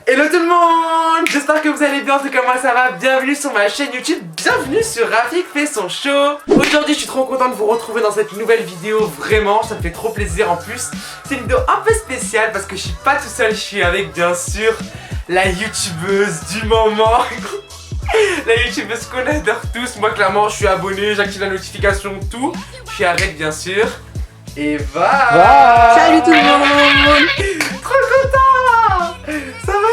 Hello tout le monde, j'espère que vous allez bien, en tout cas moi ça va, bienvenue sur ma chaîne YouTube, bienvenue sur Rafik fait son show. Aujourd'hui je suis trop content de vous retrouver dans cette nouvelle vidéo, vraiment, ça me fait trop plaisir en plus. C'est une vidéo un peu spéciale parce que je suis pas tout seul, je suis avec bien sûr la youtubeuse du moment. La youtubeuse qu'on adore tous, moi clairement je suis abonné, j'active la notification, tout. Je suis avec bien sûr Eva. Salut tout le monde. Trop content. Ça va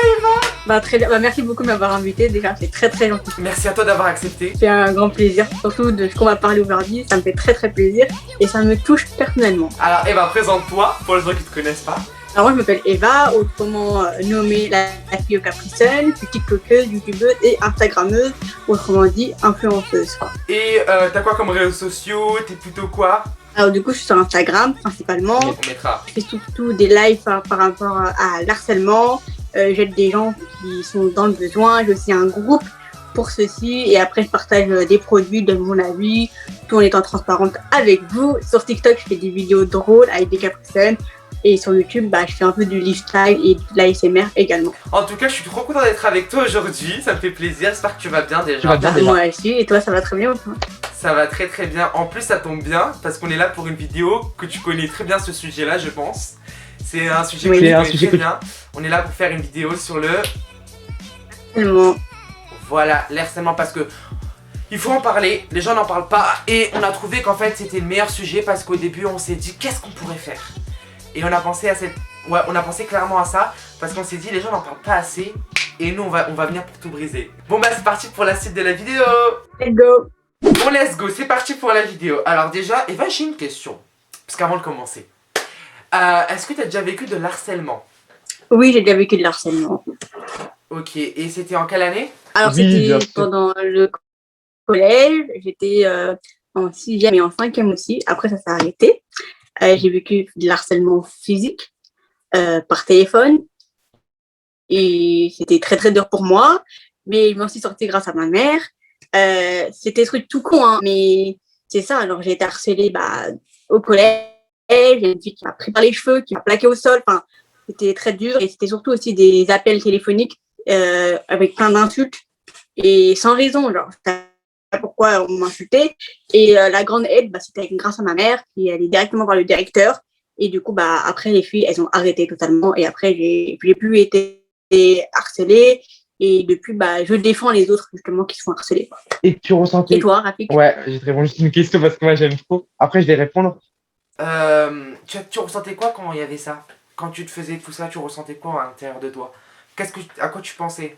Eva? Très bien. Merci beaucoup de m'avoir invité, déjà c'est très gentil. Merci à toi d'avoir accepté. C'est un grand plaisir, surtout de ce qu'on va parler aujourd'hui, ça me fait très plaisir et ça me touche personnellement. Alors Eva, présente-toi pour les gens qui te connaissent pas. Alors moi je m'appelle Eva, autrement nommée la fille au Capri Sun, puis tiktokeuse, youtubeuse et instagrammeuse, autrement dit influenceuse. Et t'as quoi comme réseaux sociaux? T'es plutôt quoi? Alors du coup je suis sur Instagram principalement, On mettra. je fais surtout des lives par rapport à l'harcèlement, j'aide des gens qui sont dans le besoin, j'ai aussi un groupe pour ceci et après je partage des produits, de mon avis, tout en étant transparente avec vous. Sur TikTok je fais des vidéos drôles avec des Capri Sun et sur YouTube je fais un peu du lifestyle et de l'ASMR également. En tout cas je suis trop content d'être avec toi aujourd'hui, ça me fait plaisir, j'espère que tu vas bien déjà. Moi aussi, et toi ça va très bien ou pas? Ça va très bien, en plus ça tombe bien parce qu'on est là pour une vidéo que tu connais très bien ce sujet là je pense. C'est un sujet que tu connais très bien. On est là pour faire une vidéo sur le... Tellement. Voilà, l'harcèlement parce que il faut en parler, les gens n'en parlent pas et on a trouvé qu'en fait c'était le meilleur sujet parce qu'au début on s'est dit qu'est-ce qu'on pourrait faire. Et on a pensé à cette... Ouais, on a pensé clairement à ça parce qu'on s'est dit les gens n'en parlent pas assez et nous on va venir pour tout briser. Bon bah c'est parti pour la suite de la vidéo. Let's go. Bon let's go, c'est parti pour la vidéo. Alors déjà, Eva, j'ai une question. Parce qu'avant de commencer, est-ce que tu as déjà vécu de l'harcèlement? Oui, j'ai déjà vécu de l'harcèlement. Ok, et c'était en quelle année? Alors c'était pendant le collège, j'étais en 6e et en 5e aussi, après ça s'est arrêté. J'ai vécu de l'harcèlement physique par téléphone et c'était très dur pour moi, mais je m'en suis sortie grâce à ma mère. C'était des trucs tout con, hein, mais c'est ça. Alors j'ai été harcelée au collège, il y a une fille qui m'a pris par les cheveux, qui m'a plaqué au sol, enfin c'était très dur et c'était surtout aussi des appels téléphoniques avec plein d'insultes et sans raison, genre je savais pas pourquoi on m'insultait et la grande aide c'était grâce à ma mère qui allait directement voir le directeur et du coup après les filles elles ont arrêté totalement et après j'ai plus été harcelée. Et depuis, je défends les autres, justement, qui sont harcelés. Et tu ressentais... Et toi, Rafik? Ouais, je vais te répondre juste une question parce que moi j'aime trop. Après, je vais répondre. Tu ressentais quoi quand il y avait ça? Quand tu te faisais tout ça, tu ressentais quoi à l'intérieur de toi? À quoi tu pensais?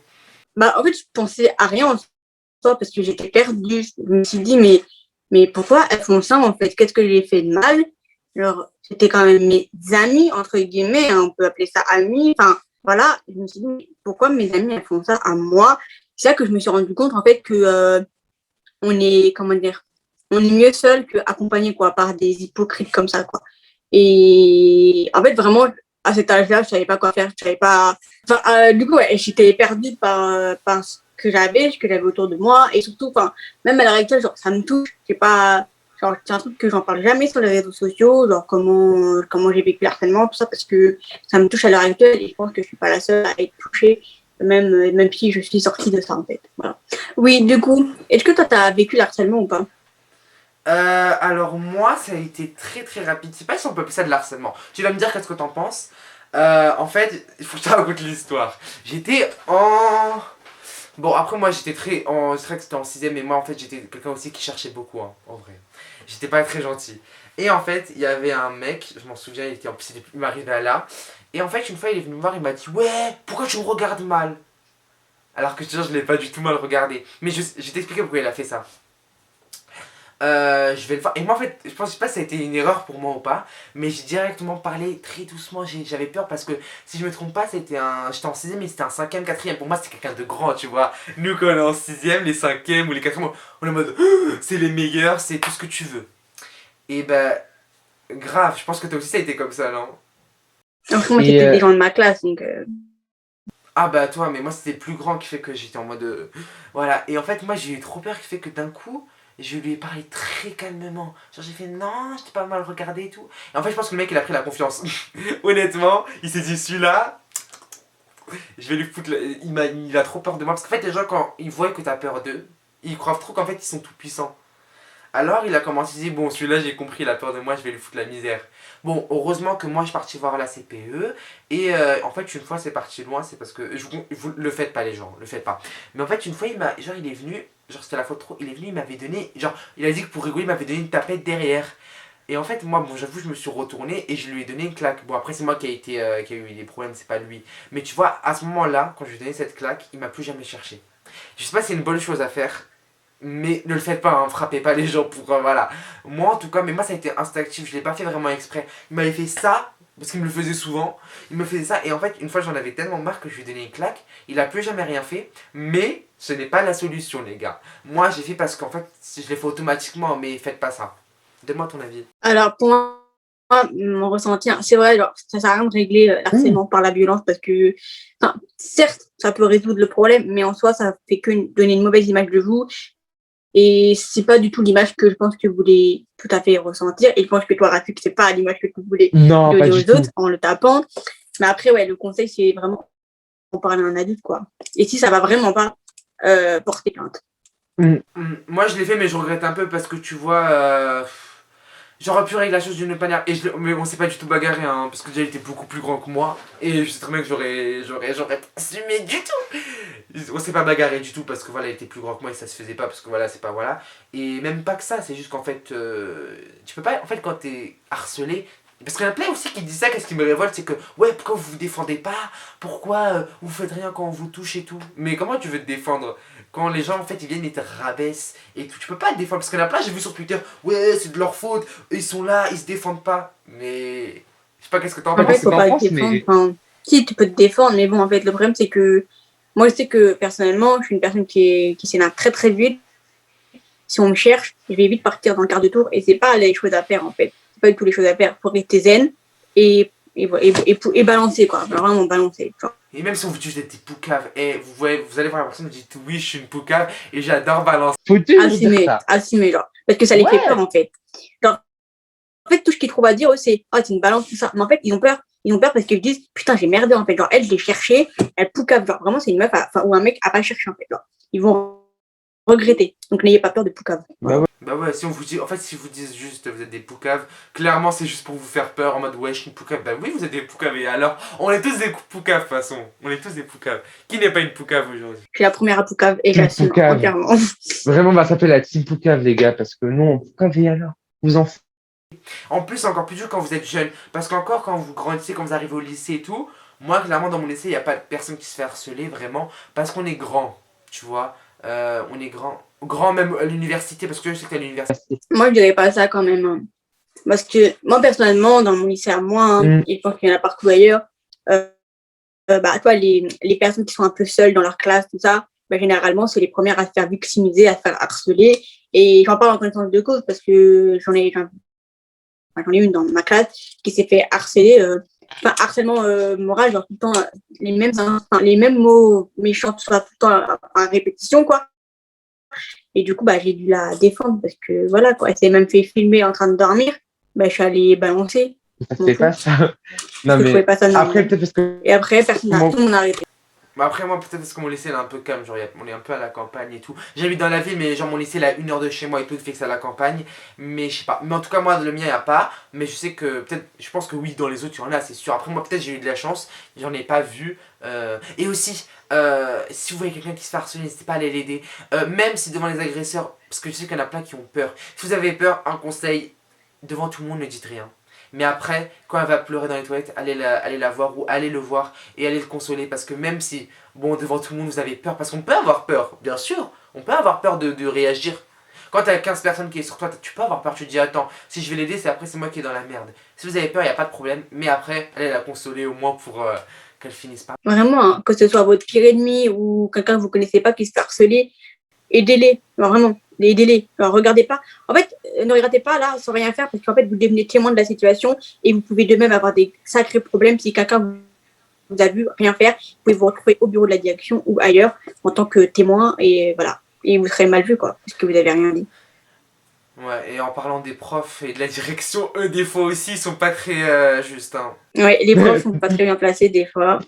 En fait, je pensais à rien en soi parce que j'étais perdue. Je me suis dit, mais pourquoi elles font ça en fait? Qu'est-ce que j'ai fait de mal? Alors, c'était quand même mes amis, entre guillemets, hein, on peut appeler ça amis. Enfin, voilà, je me suis dit, pourquoi mes amis elles font ça à moi? C'est là que je me suis rendu compte en fait que on est, comment dire, on est mieux seul qu'accompagné quoi, par des hypocrites comme ça quoi. Et en fait vraiment à cet âge-là, je savais pas quoi faire, je savais pas. Enfin, du coup, ouais, j'étais perdue par ce que j'avais autour de moi et surtout, enfin, même à l'heure actuelle, genre ça me touche. C'est pas, genre c'est un truc que j'en parle jamais sur les réseaux sociaux, genre comment j'ai vécu l'harcèlement, tout ça parce que ça me touche à l'heure actuelle et je pense que je suis pas la seule à être touchée. Même si je suis sortie de ça en fait. Voilà. Oui, du coup, est-ce que toi t'as vécu l'harcèlement ou pas? Alors moi ça a été très rapide, je sais pas si on peut appeler ça de l'harcèlement. Tu vas me dire qu'est-ce que t'en penses. En fait, il faut que je te raconte l'histoire. J'étais en... Bon après moi j'étais très... Je dirais que c'était en 6ème mais moi en fait j'étais quelqu'un aussi qui cherchait beaucoup hein, en vrai. J'étais pas très gentil. Et en fait il y avait un mec, je m'en souviens, il m'arrivait là. Et en fait une fois il est venu me voir, il m'a dit ouais pourquoi tu me regardes mal? Alors que je te jure je l'ai pas du tout mal regardé. Mais je vais t'expliquer pourquoi il a fait ça. Je vais le voir. Et moi en fait, je sais pas si ça a été une erreur pour moi ou pas, mais j'ai directement parlé très doucement. J'avais peur parce que si je me trompe pas, j'étais en 6ème mais c'était un 5ème, 4ème. Pour moi, c'était quelqu'un de grand, tu vois. Nous, quand on est en 6ème, les 5ème ou les 4ème, on est en mode c'est les meilleurs, c'est tout ce que tu veux. Et grave, je pense que toi aussi ça a été comme ça, non? Moi, c'était des gens de ma classe donc. Ah toi, mais moi c'était plus grand qui fait que j'étais en mode voilà. Et en fait, moi j'ai eu trop peur qui fait que d'un coup. Je lui ai parlé très calmement. Genre j'ai fait non, je t'ai pas mal regardé et tout. Et en fait je pense que le mec il a pris la confiance. Honnêtement, il s'est dit celui-là, Je vais lui foutre. Il a trop peur de moi. Parce qu'en fait, les gens, quand ils voient que t'as peur d'eux, ils croient trop qu'en fait, ils sont tout puissants. Alors il a commencé à dire bon celui-là j'ai compris il a peur de moi je vais lui foutre la misère. Bon heureusement que moi je suis parti voir la CPE et en fait une fois c'est parti loin c'est parce que vous le faites pas les gens le faites pas. Mais en fait une fois il est venu genre c'était la faute trop il est venu il m'avait donné genre il a dit que pour rigoler il m'avait donné une tapette derrière. Et en fait moi bon j'avoue je me suis retourné et je lui ai donné une claque. Bon après c'est moi qui a eu des problèmes c'est pas lui. Mais tu vois à ce moment-là quand je lui ai donné cette claque il m'a plus jamais cherché. Je sais pas si c'est une bonne chose à faire mais ne le faites pas, hein, frappez pas les gens pour. Voilà. Moi en tout cas, mais moi ça a été instinctif, je l'ai pas fait vraiment exprès. Il m'avait fait ça, parce qu'il me le faisait souvent. Il me faisait ça, et en fait, une fois j'en avais tellement marre que je lui ai donné une claque. Il a plus jamais rien fait, mais ce n'est pas la solution, les gars. Moi j'ai fait parce qu'en fait, je l'ai fait automatiquement, mais faites pas ça. Donne-moi ton avis. Alors, pour moi, mon ressenti, hein, c'est vrai, genre, ça sert à rien de régler l'harcèlement par la violence parce que, enfin, certes, ça peut résoudre le problème, mais en soi, ça fait que donner une mauvaise image de vous. Et c'est pas du tout l'image que je pense que vous voulez tout à fait ressentir. Et je pense que toi, Rafik, c'est pas l'image que tu voulais Non, pas donner du aux autres tout. en le tapant. Mais après, ouais, le conseil, c'est vraiment en parler à un adulte, quoi. Et si ça va vraiment pas, porter plainte. Moi je l'ai fait, mais je regrette un peu parce que tu vois. J'aurais pu régler la chose d'une autre manière. Mais on s'est pas du tout bagarré, hein, parce que déjà il était beaucoup plus grand que moi. Et je sais très bien que j'aurais pas assumé du tout. On s'est pas bagarré du tout parce que voilà, il était plus grand que moi et ça se faisait pas parce que voilà, c'est pas voilà. Et même pas que ça, c'est juste qu'en fait, tu peux pas. En fait, quand t'es harcelé. Parce qu'il y en a plein aussi qui disent ça, qu'est-ce qui me révolte, c'est que ouais, pourquoi vous vous défendez pas? Pourquoi vous faites rien quand on vous touche et tout? Mais comment tu veux te défendre? Quand les gens en fait ils viennent et te rabaissent et tout, tu peux pas te défendre parce qu'il y en a plein, j'ai vu sur Twitter, ouais, c'est de leur faute, ils sont là, ils se défendent pas. Mais je sais pas, qu'est-ce que t'en En fait, Après, penses? c'est faut pas te d'enfance, défendre. mais Enfin, si, tu peux te défendre, mais bon, en fait, le problème, c'est que moi, je sais que personnellement, je suis une personne qui s'énerve très, très vite. Si on me cherche, je vais vite partir dans le quart de tour et c'est pas les choses à faire, en fait. C'est pas du tout les choses à faire. Faut rester zen et balancer, quoi. Vraiment balancer. Genre. Et même si on vous touche des petits poucaves, et vous allez voir la personne, vous dites oui, je suis une poucave et j'adore balancer. faut-tu me dire ça? Assumer, genre. Parce que ça les fait Ouais. peur, en fait. Genre, en fait, tout ce qu'ils trouvent à dire, eux, c'est oh, c'est une balance, tout ça. Mais en fait, ils ont peur. Ils ont peur parce qu'ils disent putain, j'ai merdé, en fait. Genre, elle, je l'ai cherchée, elle poucave. Genre, vraiment, c'est une meuf ou un mec à pas chercher, en fait. Genre, ils vont regretter. Donc, n'ayez pas peur de poucave. Bah ouais. Bah ouais, si on vous dit, en fait, si vous dites juste vous êtes des poucaves, clairement c'est juste pour vous faire peur en mode ouais, je suis une poucave. Bah oui, vous êtes des poucaves et alors, on est tous des poucaves de toute façon. On est tous des poucaves. Qui n'est pas une poucave aujourd'hui? Je suis la première à poucave et Team j'assume Poucave. entièrement. Vraiment, on va s'appeler la Team Poucave, les gars, parce que non, Poucave, et alors? Vous en faites. En plus, c'est encore plus dur quand vous êtes jeune. Parce qu'encore, quand vous grandissez, quand vous arrivez au lycée et tout, moi, clairement, dans mon lycée, il n'y a pas de personne qui se fait harceler vraiment. Parce qu'on est grand, tu vois. On est grand. Grand même à l'université, parce que je sais que t'es à l'université. Moi, je dirais pas ça quand même. Hein. Parce que moi, personnellement, dans mon lycée à moi, hein, et je pense qu'il y en a partout ailleurs, bah, toi, les personnes qui sont un peu seules dans leur classe, tout ça, bah, généralement, c'est les premières à se faire victimiser, à se faire harceler. Et j'en parle en connaissance de cause parce que j'en ai une dans ma classe qui s'est fait harceler, enfin, harcèlement moral, genre tout le temps les mêmes mots méchants, soit tout le temps à répétition, quoi. Et du coup, bah, j'ai dû la défendre parce que voilà, quoi. Elle s'est même fait filmer en train de dormir. Bah, je suis allée balancer. Ça se fait pas, ça. Non, Je trouvais mais pas ça normal. après, peut-être parce que. Et après, personne n'a tout le monde a arrêté. Bah après moi peut-être parce que mon lycée est un peu calme, genre on est un peu à la campagne et tout. J'habite dans la ville mais genre mon lycée il est à 1 heure de chez moi et tout, qui fait que c'est à la campagne. Mais je sais pas, mais en tout cas moi le mien il n'y a pas. Mais je sais que peut-être, je pense que oui dans les autres il y en a c'est sûr. Après moi peut-être j'ai eu de la chance, j'en ai pas vu. Et aussi, si vous voyez quelqu'un qui se fait harceler, n'hésitez pas à aller l'aider. Même si devant les agresseurs, parce que je sais qu'il y en a plein qui ont peur. Si vous avez peur, un conseil, devant tout le monde ne dites rien. Mais après, quand elle va pleurer dans les toilettes, allez la voir ou allez le voir et allez le consoler. Parce que même si, bon, devant tout le monde, vous avez peur, parce qu'on peut avoir peur, bien sûr, on peut avoir peur de réagir. Quand t'as 15 personnes qui est sur toi, tu peux avoir peur, tu te dis, attends, si je vais l'aider, c'est moi qui est dans la merde. Si vous avez peur, il n'y a pas de problème, mais après, allez la consoler au moins pour qu'elle finisse par... Vraiment, hein, que ce soit votre pire ennemi ou quelqu'un que vous connaissez pas qui se fait harceler, aidez-les, genre, vraiment, aidez-les. Alors, regardez pas. En fait, ne regardez pas là sans rien faire parce qu'en fait, vous devenez témoin de la situation et vous pouvez de même avoir des sacrés problèmes si quelqu'un vous a vu rien faire. Vous pouvez vous retrouver au bureau de la direction ou ailleurs en tant que témoin et voilà. Et vous serez mal vu, quoi, parce que vous avez rien dit. Ouais, et en parlant des profs et de la direction, eux, des fois aussi, ils sont pas très justes. Hein. Ouais, les profs sont pas très bien placés des fois.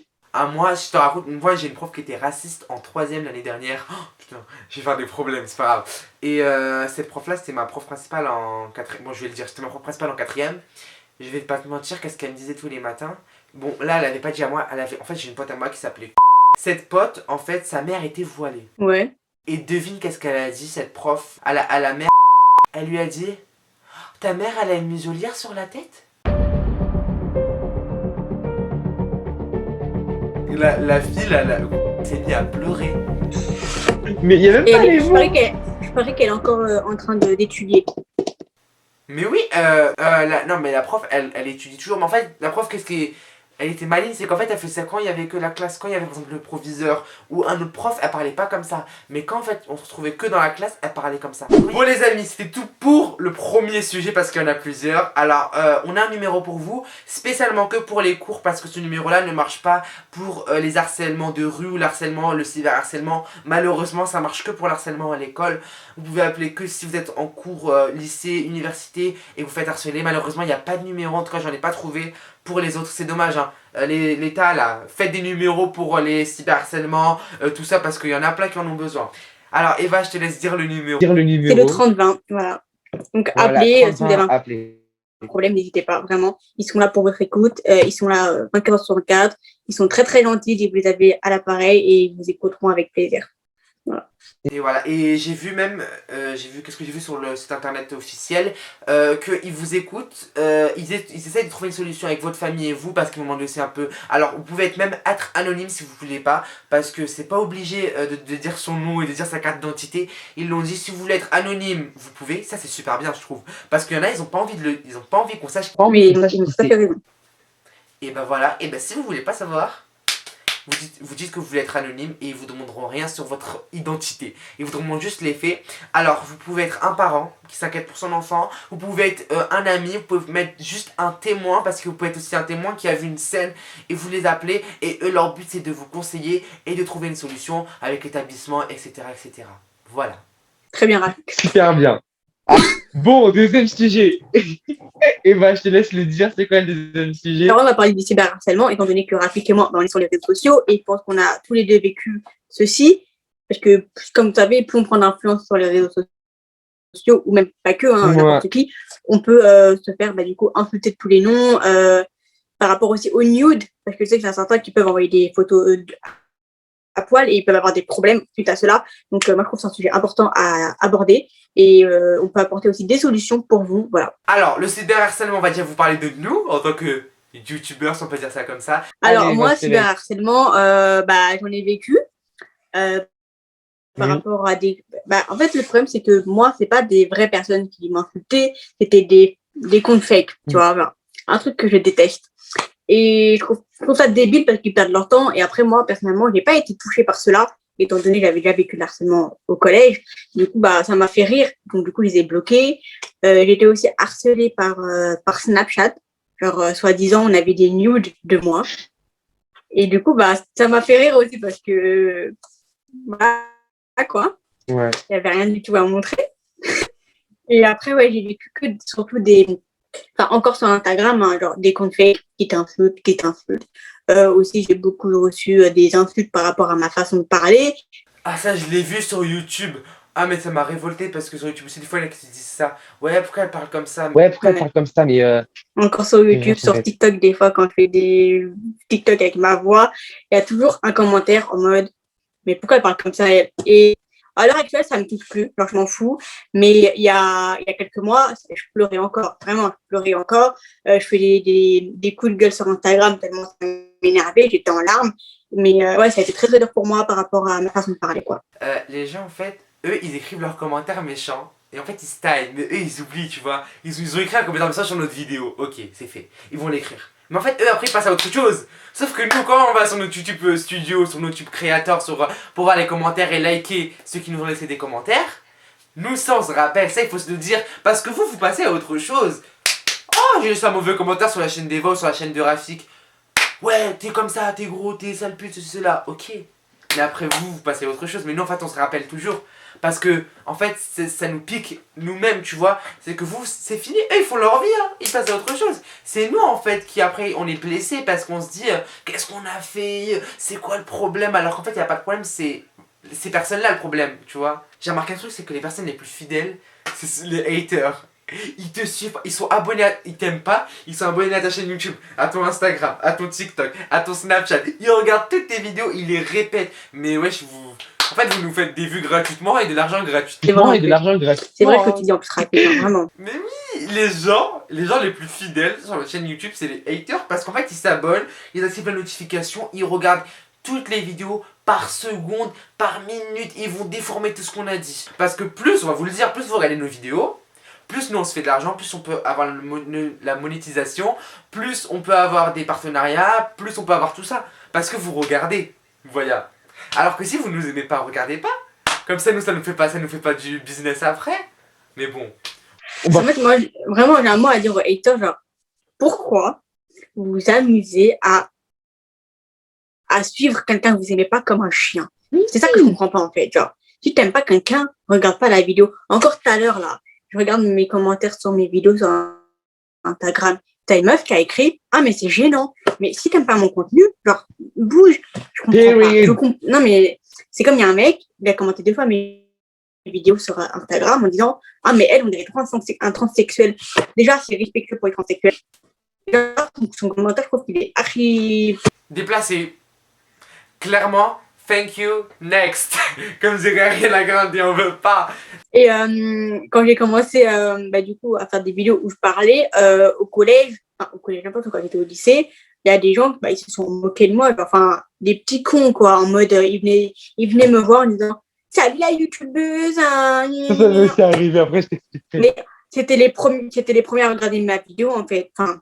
moi, je te raconte, une fois j'ai une prof qui était raciste en 3ème l'année dernière. Oh, putain, je vais faire des problèmes, c'est pas grave. Et cette prof-là, c'était ma prof principale en 4ème. Bon, je vais le dire, c'était ma prof principale en 4ème. Je vais pas te mentir, qu'est-ce qu'elle me disait tous les matins. Bon, là, elle avait pas dit à moi, elle avait... En fait, j'ai une pote à moi qui s'appelait. Cette pote, en fait, sa mère était voilée. Ouais. Et devine qu'est-ce qu'elle a dit, cette prof, à la mère. Elle lui a dit, ta mère, elle a une muselière sur la tête? La fille, s'est mise à pleurer. Mais il y a même pas les Et mots. je parie qu'elle est encore en train d'étudier. Mais oui, non mais la prof, elle étudie toujours. Mais en fait, la prof, elle était maligne, c'est qu'en fait, elle faisait ça quand il y avait que la classe, quand il y avait par exemple le proviseur ou un autre prof, elle parlait pas comme ça. Mais quand en fait, on se retrouvait que dans la classe, elle parlait comme ça. Bon les amis, c'était tout pour le premier sujet parce qu'il y en a plusieurs. Alors, on a un numéro pour vous, spécialement que pour les cours parce que ce numéro-là ne marche pas pour les harcèlements de rue ou l'harcèlement, le cyberharcèlement. Malheureusement, ça marche que pour l'harcèlement à l'école. Vous pouvez appeler que si vous êtes en cours lycée, université et vous faites harceler. Malheureusement, il n'y a pas de numéro, en tout cas, j'en ai pas trouvé. Pour les autres, c'est dommage, hein. L'État, là, faites des numéros pour les cyberharcèlements, tout ça, parce qu'il y en a plein qui en ont besoin. Alors, Eva, je te laisse dire le numéro. Dire le C'est numéro. le 30-20, voilà. Donc Voilà, appelez, si vous 30-20, avez un appelez. problème, n'hésitez pas, vraiment. Ils sont là pour votre écoute, ils sont là 24 sur 24, ils sont très très gentils dès que vous les avez à l'appareil et ils vous écouteront avec plaisir. Voilà. Et voilà, et j'ai vu même, qu'est-ce que j'ai vu sur le site internet officiel, qu'ils vous écoutent, ils essaient de trouver une solution avec votre famille et vous, parce qu'ils m'ont demandé aussi un peu. Alors, vous pouvez même être anonyme si vous voulez pas, parce que c'est pas obligé de dire son nom et de dire sa carte d'identité. Ils l'ont dit, si vous voulez être anonyme, vous pouvez, ça c'est super bien je trouve, parce qu'il y en a, ils ont pas envie qu'on sache. Mais ils ont tout à fait raison. Et ben voilà, et ben si vous voulez pas savoir, vous dites que vous voulez être anonyme et ils vous demanderont rien sur votre identité. Ils vous demanderont juste les faits. Alors, vous pouvez être un parent qui s'inquiète pour son enfant. Vous pouvez être un ami. Vous pouvez mettre juste un témoin parce que vous pouvez être aussi un témoin qui a vu une scène et vous les appelez. Et eux, leur but, c'est de vous conseiller et de trouver une solution avec l'établissement, etc., etc. Voilà. Très bien, Rafik. Super bien. Ah, bon, deuxième sujet. Eva, je te laisse le dire, c'est quoi le deuxième sujet? Alors, on va parler du cyberharcèlement, étant donné que Rafik et moi, on est sur les réseaux sociaux et je pense qu'on a tous les deux vécu ceci. Parce que, comme vous savez, plus on prend d'influence sur les réseaux sociaux, ou même pas que, hein, n'importe qui, on peut se faire du coup insulter de tous les noms. Par rapport aussi aux nudes, parce que je sais qu'il y a certains qui peuvent envoyer des photos à poil et ils peuvent avoir des problèmes suite à cela. Donc, moi, je trouve que c'est un sujet important à aborder et on peut apporter aussi des solutions pour vous. Voilà. Alors, le cyberharcèlement, on va déjà vous parler de nous en tant que youtubeurs, si on peut dire ça comme ça. Alors, Allez, moi, Eva, je te laisse. cyberharcèlement, j'en ai vécu par rapport à des. En fait, le problème, c'est que moi, c'est pas des vraies personnes qui m'insultaient, c'était des comptes fake, tu vois. Voilà. Un truc que je déteste. Et je trouve ça débile parce qu'ils perdent leur temps. Et après, moi, personnellement, j'ai pas été touchée par cela, étant donné que j'avais déjà vécu le harcèlement au collège. Du coup, ça m'a fait rire. Donc, du coup, je les ai bloqués. J'étais aussi harcelée par Snapchat. Genre, soi-disant, on avait des nudes de moi. Et du coup, ça m'a fait rire aussi parce que, quoi. Ouais. Il n'y avait rien du tout à montrer. Et après, ouais, j'ai vécu que surtout encore sur Instagram, hein, genre des comptes fake qui t'insultent. Aussi, j'ai beaucoup reçu des insultes par rapport à ma façon de parler. Ah ça je l'ai vu sur YouTube. Ah mais ça m'a révolté parce que sur YouTube aussi des fois il y en a qui se disent ça. Ouais pourquoi elle parle comme ça? Ouais, pourquoi elle parle comme ça, mais Encore sur YouTube, sur TikTok, des fois quand je fais des TikTok avec ma voix, il y a toujours un commentaire en mode mais pourquoi elle parle comme ça elle? Et à l'heure actuelle, ça me touche plus, genre je m'en fous. Mais il y a quelques mois, je pleurais encore, vraiment, je pleurais encore. Je faisais des coups de gueule sur Instagram tellement ça m'énervait, j'étais en larmes. Mais ouais, ça a été très très dur pour moi par rapport à ma façon de parler, quoi. Les gens en fait, eux ils écrivent leurs commentaires méchants. Et en fait ils se taillent, mais eux ils oublient tu vois. Ils ont écrit un commentaire méchant sur notre vidéo. Ok, c'est fait. Ils vont l'écrire. Mais en fait eux après ils passent à autre chose. Sauf que nous quand on va sur notre YouTube studio, sur notre YouTube créateur, pour voir les commentaires et liker ceux qui nous ont laissé des commentaires, nous ça on se rappelle, ça il faut se le dire. Parce que vous passez à autre chose. Oh j'ai laissé un mauvais commentaire sur la chaîne d'Eva ou sur la chaîne de Rafik. Ouais t'es comme ça, t'es gros, t'es sale pute, ceci, cela. Ok. mais après vous passez à autre chose. Mais nous, en fait, on se rappelle toujours. Parce que, en fait, ça nous pique nous-mêmes, tu vois. C'est que vous, c'est fini. Eux, ils font leur vie, hein. Ils passent à autre chose. C'est nous, en fait, qui après, on est blessés parce qu'on se dit, qu'est-ce qu'on a fait? C'est quoi le problème? Alors qu'en fait, il n'y a pas de problème, c'est ces personnes-là le problème, tu vois. J'ai remarqué un truc, c'est que les personnes les plus fidèles, c'est les haters. Ils te suivent, ils sont abonnés, ils t'aiment pas, ils sont abonnés à ta chaîne YouTube, à ton Instagram, à ton TikTok, à ton Snapchat. Ils regardent toutes tes vidéos, ils les répètent. Mais wesh, en fait, vous nous faites des vues gratuitement et de l'argent gratuitement. Et de l'argent gratuit. C'est vrai que tu dis en plus rapide, vraiment. Mais oui, les gens les plus fidèles sur la chaîne YouTube, c'est les haters parce qu'en fait, ils s'abonnent, ils activent la notification, ils regardent toutes les vidéos par seconde, par minute, ils vont déformer tout ce qu'on a dit. Parce que plus, on va vous le dire, plus vous regardez nos vidéos, plus nous on se fait de l'argent, plus on peut avoir la monétisation, plus on peut avoir des partenariats, plus on peut avoir tout ça. Parce que vous regardez, voilà. Alors que si vous nous aimez pas, regardez pas. Comme ça, nous ça nous fait pas du business après. Mais bon. En fait, moi, vraiment, j'ai un mot à dire aux haters, genre, pourquoi vous vous amusez à suivre quelqu'un que vous aimez pas comme un chien? C'est ça que je comprends pas, en fait. Genre, si t'aimes pas quelqu'un, regarde pas la vidéo. Encore tout à l'heure, là, je regarde mes commentaires sur mes vidéos sur Instagram. T'as une meuf qui a écrit, ah, mais c'est gênant. Mais si t'aimes pas mon contenu, genre, bouge. Je comprends pas. Non, mais c'est comme il y a un mec, il a commenté 2 fois mes vidéos sur Instagram en disant, ah, mais elle, on dirait un transsexuel. Déjà, c'est respectueux pour les transsexuels. Déjà, son commentaire, je trouve qu'il est archi déplacé. Clairement, thank you, next. Comme dirait Ariana Grande, on veut pas. Et quand j'ai commencé du coup à faire des vidéos où je parlais au collège n'importe quoi, j'étais au lycée, il y a des gens ils se sont moqués de moi, enfin des petits cons quoi, en mode ils venaient me voir en disant salut la youtubeuse, hein. Ça c'est arrivé après, je t'expliquerai. Mais c'était les premiers à regarder ma vidéo en fait, enfin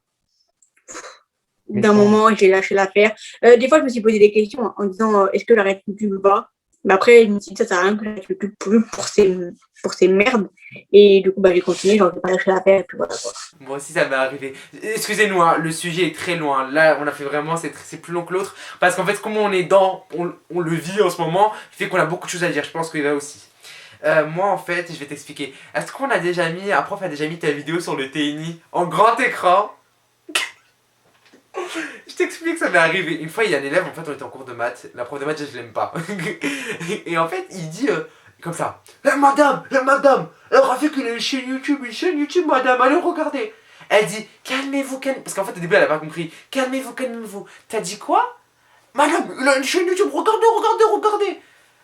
d'un moment j'ai lâché l'affaire. Des fois je me suis posé des questions en disant est-ce que j'arrête YouTube ou pas, mais après je me suis dit ça sert à rien que j'arrête YouTube pour ces merdes, et du coup j'ai continué, genre j'ai pas lâché l'affaire et puis voilà quoi. Moi aussi ça m'est arrivé. Excusez-nous, hein, le sujet est très loin. Là on a fait vraiment, c'est plus long que l'autre. Parce qu'en fait comme on est on le vit en ce moment, fait qu'on a beaucoup de choses à dire, je pense qu'il va aussi. Moi en fait, je vais t'expliquer. Est-ce qu'on a déjà mis, un prof a déjà mis ta vidéo sur le TNI en grand écran? Je t'explique, ça m'est arrivé. Une fois, il y a un élève, en fait, on était en cours de maths. La prof de maths, je l'aime pas. Et en fait, il dit comme ça: madame, elle aura fait qu'une chaîne YouTube, madame, allez regarder. Elle dit calmez-vous, parce qu'en fait, au début, elle a pas compris. Calmez-vous. T'as dit quoi? Madame, il a une chaîne YouTube, regardez.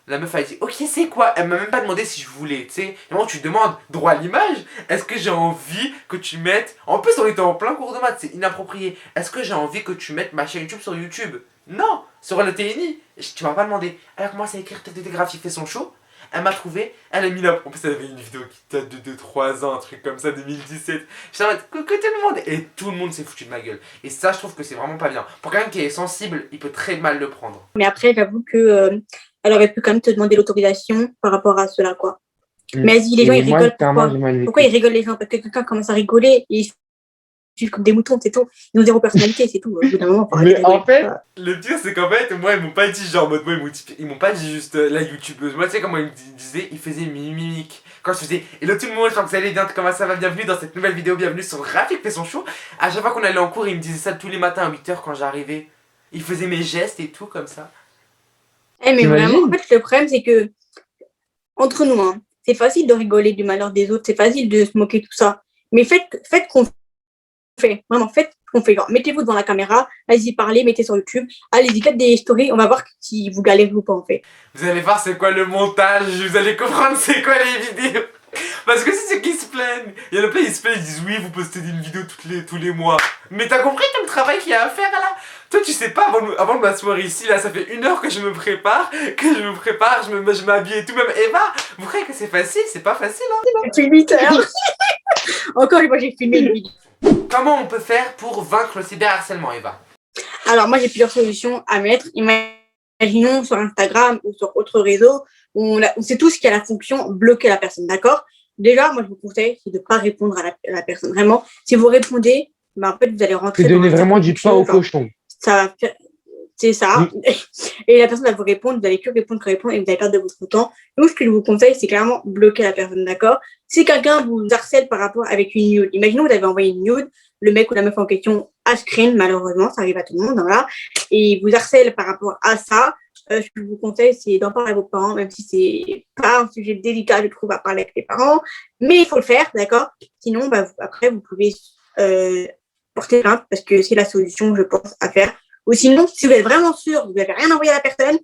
La meuf a dit ok, c'est quoi? Elle m'a même pas demandé si je voulais, tu sais. Vraiment, tu demandes droit à l'image. Est-ce que j'ai envie que tu mettes. En plus, on était en plein cours de maths, c'est inapproprié. Est-ce que j'ai envie que tu mettes ma chaîne YouTube sur YouTube? Non, sur le TNI. Tu m'as pas demandé. Elle a commencé à écrire des graphiques, fait son show. Elle m'a trouvé, elle a mis la. En plus, elle avait une vidéo qui date de 2-3 ans, un truc comme ça, 2017. Je t'arrête, que tout le monde. Et tout le monde s'est foutu de ma gueule. Et ça, je trouve que c'est vraiment pas bien. Pour quelqu'un qui est sensible, il peut très mal le prendre. Mais après, j'avoue que elle aurait pu quand même te demander l'autorisation par rapport à cela, quoi. Mais vas-y, les gens, ils rigolent. Pourquoi ils rigolent, les gens? Parce que quelqu'un commence à rigoler et ils suivent comme des moutons, c'est tout. Ils ont zéro personnalité, c'est tout. Au bout d'un moment, mais en fait, le pire, c'est qu'en fait, moi, ils m'ont pas dit genre, mode, moi, ils m'ont pas dit juste la youtubeuse. Moi, tu sais comment ils me disaient, ils faisaient une mimique. Quand je faisais, et là, tout le monde, je pense que ça allait bien, comment ça va, bienvenue dans cette nouvelle vidéo, bienvenue sur Rafik fait son show. À chaque fois qu'on allait en cours, ils me disaient ça tous les matins à 8h quand j'arrivais. Ils faisaient mes gestes et tout, comme ça. Mais vraiment, en fait, le problème, c'est que, entre nous, hein, c'est facile de rigoler du malheur des autres, c'est facile de se moquer, tout ça. Mais faites qu'on fait. Vraiment, faites qu'on fait. Genre, mettez-vous devant la caméra, allez-y parler, mettez sur YouTube, allez-y, faites des stories, on va voir si vous galérez ou pas, en fait. Vous allez voir c'est quoi le montage, vous allez comprendre c'est quoi les vidéos. Parce que c'est ceux qui se plaignent. Il y en a plein, ils se plaignent, ils disent oui, vous postez une vidéo tous les mois. Mais t'as compris tout le travail qu'il y a à faire là? Toi, tu sais pas, avant de m'asseoir ici, là, ça fait 1 heure que je me prépare, je m'habille et tout, même Eva. Vous croyez que c'est facile? C'est pas facile, hein? Depuis 8 heures. Encore une fois, j'ai filmé une vidéo. Comment on peut faire pour vaincre le cyberharcèlement, Eva? Alors, moi, j'ai plusieurs solutions à mettre. Imaginons sur Instagram ou sur autre réseau, on sait tous qu'il y a la fonction bloquer la personne, d'accord? Déjà, moi, je vous conseille, c'est de ne pas répondre à la personne. Vraiment, si vous répondez, en fait, vous allez rentrer c'est donner vraiment du pain au cochon. Ça c'est ça. Et la personne va vous répondre, vous allez que répondre, et vous allez perdre de votre temps. Donc, ce que je vous conseille, c'est clairement bloquer la personne, d'accord? Si quelqu'un vous harcèle par rapport avec une nude, imaginons que vous avez envoyé une nude, le mec ou la meuf en question a screen, malheureusement, ça arrive à tout le monde, voilà, et il vous harcèle par rapport à ça, ce que je vous conseille, c'est d'en parler à vos parents, même si c'est pas un sujet délicat, je trouve, à parler avec les parents, mais il faut le faire, d'accord? Sinon, après, vous pouvez porter plainte, parce que c'est la solution, je pense, à faire. Ou sinon, si vous êtes vraiment sûr, vous n'avez rien envoyé à la personne,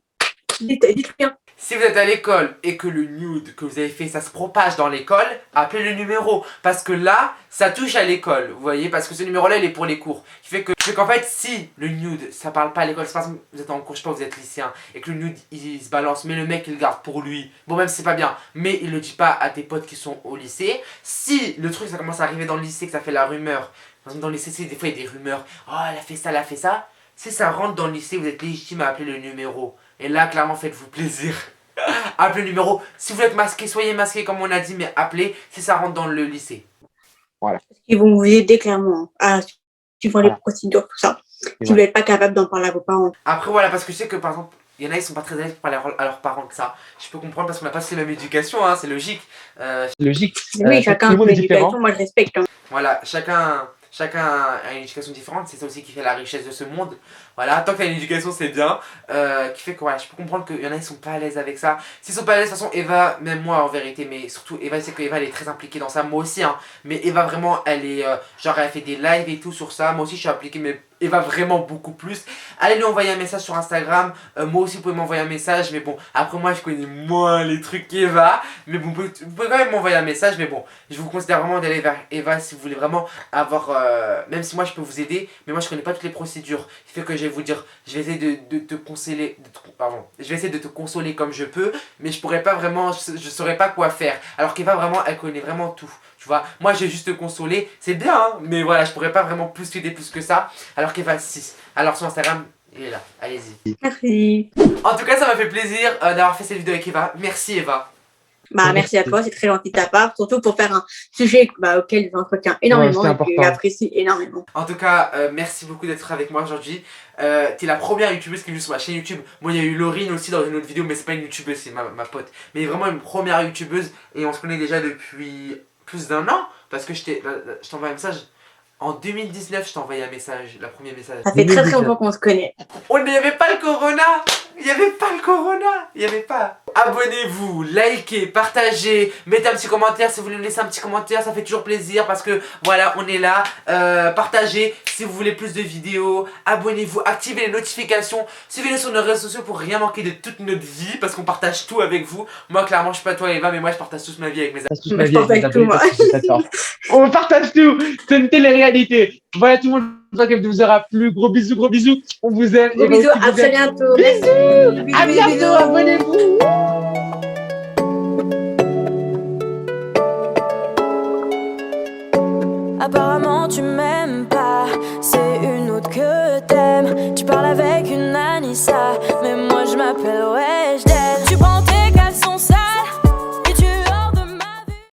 dites rien. Si vous êtes à l'école et que le nude que vous avez fait, ça se propage dans l'école, appelez le numéro. Parce que là, ça touche à l'école, vous voyez, parce que ce numéro-là, il est pour les cours. Qui fait qu'en fait, si le nude, ça parle pas à l'école, c'est pas vous êtes en cours, je sais pas, vous êtes lycéen, et que le nude, il se balance, mais le mec, il le garde pour lui. Bon, même si c'est pas bien, mais il le dit pas à tes potes qui sont au lycée. Si le truc, ça commence à arriver dans le lycée, que ça fait la rumeur, par exemple, dans le lycée, des fois, il y a des rumeurs. Oh, elle a fait ça, elle a fait ça. Si ça rentre dans le lycée, vous êtes légitime à appeler le numéro. Et là, clairement, faites-vous plaisir. Appelez le numéro. Si vous êtes masqué, soyez masqué comme on a dit, mais appelez si ça rentre dans le lycée. Voilà. Ils vont vous aider clairement à suivre les procédures, tout ça. Si vous n'êtes pas capable d'en parler à vos parents. Après, voilà, parce que je sais que par exemple, il y en a, ils sont pas très à l'aise pour parler à leurs parents de ça. Je peux comprendre parce qu'on n'a pas la même éducation, hein, c'est logique. Logique. Oui, chacun a une éducation, moi je respecte. Hein. Voilà, chacun a une éducation différente, c'est ça aussi qui fait la richesse de ce monde. Voilà, tant que tu as une éducation, c'est bien. Qui fait que voilà, je peux comprendre qu'il y en a, ils sont pas à l'aise avec ça. S'ils sont pas à l'aise, de toute façon, Eva, même moi en vérité, mais surtout Eva, c'est que Eva, elle est très impliquée dans ça. Moi aussi, hein. Mais Eva, vraiment, elle est. Genre, elle fait des lives et tout sur ça. Moi aussi, je suis impliqué, mais Eva, vraiment beaucoup plus. Allez lui envoyer un message sur Instagram. Moi aussi, vous pouvez m'envoyer un message. Mais bon, après, moi, je connais moins les trucs qu'Eva. Mais bon, vous pouvez quand même m'envoyer un message. Mais bon, je vous considère vraiment d'aller vers Eva si vous voulez vraiment avoir. Même si moi, je peux vous aider. Mais moi, je connais pas toutes les procédures. Ce qui fait que je vais vous dire, je vais essayer de te consoler. Je vais essayer de te consoler comme je peux. Mais je pourrais pas vraiment. Je saurais pas quoi faire. Alors qu'Eva, vraiment, elle connaît vraiment tout. Tu vois, moi je vais juste te consoler, c'est bien, hein, mais voilà, je pourrais pas vraiment plus t'aider plus que ça. Alors qu'Eva, 6. Alors sur Instagram, il est là, allez-y. Merci. En tout cas, ça m'a fait plaisir d'avoir fait cette vidéo avec Eva. Merci Eva. Merci à toi, c'est très gentil de ta part, surtout pour faire un sujet auquel j'entretiens énormément et que j'apprécie énormément. En tout cas, merci beaucoup d'être avec moi aujourd'hui. T'es la première youtubeuse qui est venue sur ma chaîne YouTube. Moi, il y a eu Laurine aussi dans une autre vidéo, mais c'est pas une youtubeuse, c'est ma pote. Mais vraiment une première youtubeuse et on se connaît déjà depuis plus d'un an parce que je t'envoie un message. En 2019, je t'ai envoyé un message, le premier message. Ça fait très très longtemps qu'on se connaît. Il n'y avait pas le corona. Il n'y avait pas le corona. Il n'y avait pas. Abonnez-vous, likez, partagez, mettez un petit commentaire si vous voulez me laisser un petit commentaire, ça fait toujours plaisir parce que voilà, on est là. Partagez si vous voulez plus de vidéos. Abonnez-vous, activez les notifications. Suivez-nous sur nos réseaux sociaux pour rien manquer de toute notre vie parce qu'on partage tout avec vous. Moi, clairement, je suis pas toi, Eva, mais moi, je partage toute ma vie avec mes amis. Je partage tout, moi. On partage tout. C'est une télé-réalité. Voilà tout le monde. J'espère que vous aura plu. Gros bisous, gros bisous. On vous aime. Gros bisous, à très bientôt. Bisous. À bientôt, abonnez-vous. Apparemment tu m'aimes pas, c'est une autre que t'aimes. Tu parles avec une Anissa, mais moi je m'appelle Weshden. Tu prends